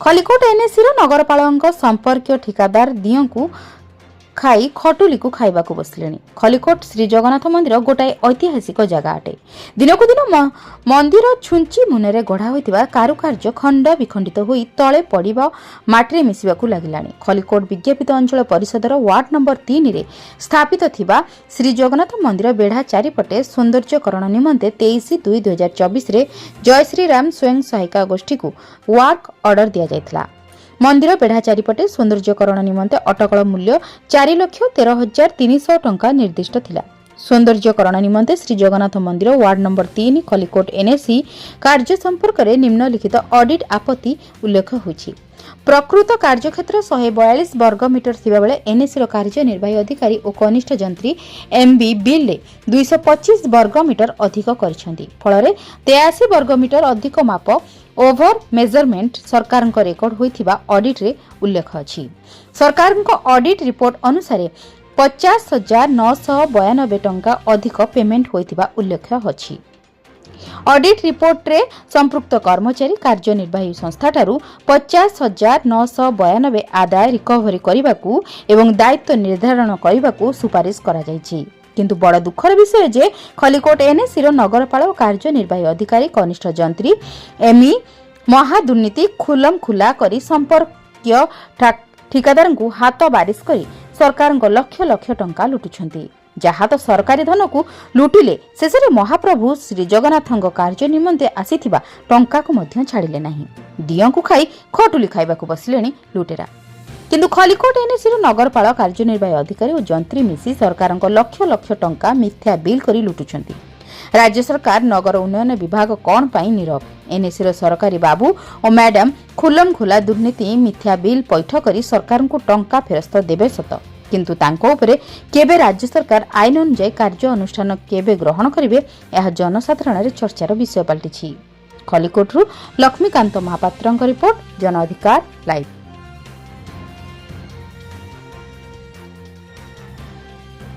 Khallikote NAC नगरपाल संपर्क ठिकादार दियों को खाई खटुली को खाइबा को बसले। खलिकोट श्री जगन्नाथ मंदिर गोटाए ऐतिहासिक जगह अटे। दिनकू दिन मंदिर छुंची मुନରେ गढ़ा होइतिबा कारुकार्य खंड विखंडित होई तळे पड़िबा माटी मिसिबा को लागिलानी। खलिकोट विज्ञापित अंचल परिषदर वार्ड नंबर 3 रे स्थापित थिबा श्री जगन्नाथ मंदिर बेढ़ा चारिपटे सौंदर्यकरण निमंते 23/2/2024 रे जय श्री राम स्वयं सहायिका गोष्ठी को वर्क ऑर्डर दिया जायतला। मंदिर बेढ़ा चारिपटे सौंदर्यकरण निमंते अटकल मूल्य 4,13,300 टंका निर्दिष्ट थिला। सौंदर्यकरण निमंते श्री जगन्नाथ मंदिर वार्ड नंबर 3 खलिकोट एनएसी कार्य संपर्क में निम्नलिखित ऑडिट आपत्ति उल्लेख होछि। प्रकृत कार्यक्षेत्र 142 वर्ग मीटर थिबा बेले एनएसी कार्यनिर्वाही अधिकारी और कनिष्ठ जंत्री एमबी बिल 225 वर्ग मीटर अधिक करिसेंती। फल 83 वर्ग मीटर अधिक माप ओभर मेजरमेंट सरकार रेकर्ड होइथिबा ऑडिट रे उल्लेख अछि। सरकार ऑडिट रिपोर्ट अनुसार 50,992 टंका अधिक पेमेंट होइथिबा उल्लेख अछि। ऑडिट रिपोर्ट रे संपृक्त कर्मचारी कार्यनिर्वाही संस्था ठारू 50,992 आदाय रिकवरी करबाकू एवं दायित्व निर्धारण करबाकू सुपारिश करा जायछि। किंतु बड़ दुखर विषय जे खलिकोट एनएसी नगरपाल और कार्यनिर्वाही अधिकारी कनिष्ठ जंत्री एमी महादुर्नीति खुलम खुला करी संपर्कीय ठिकादार को हाथ बारिश करी सरकार लक्ष लक्ष टंका लुटुछंती। जहाँ तो सरकारी धन को लुटिले शेष महाप्रभु श्री जगन्नाथ कार्य निमंते आसीथिबा टंका को मध्य छाड़िले नाही। दियों को खाई खटुली खाइबा को बसिले लुटेरा। किंतु खलिकोट एनएसी नगरपाल कार्यनिर्वाही अधिकारी और जंत्री मिसी सरकार लक्ष लक्ष टंका मिथ्या बिल करी लुटुछंती। राज्य सरकार नगर उन्नयन विभाग कौन पाई नीरव? एनएसी सरकारी बाबू और मैडम खुलम खुला दुर्नीति मिथ्या बिल पैठ करी सरकार को टंका फेरस्त देबे सत, किंतु तांको उपरे केबे राज्य सरकार आईन अनुसार कार्य अनुष्ठान केबे ग्रहण करिवे यह जनसाधारण रे चर्चार विषय पलटिछि। खलिकोटरू लक्ष्मीकांत महापात्रଙ୍କ रिपोर्ट, जन अधिकार लाइव।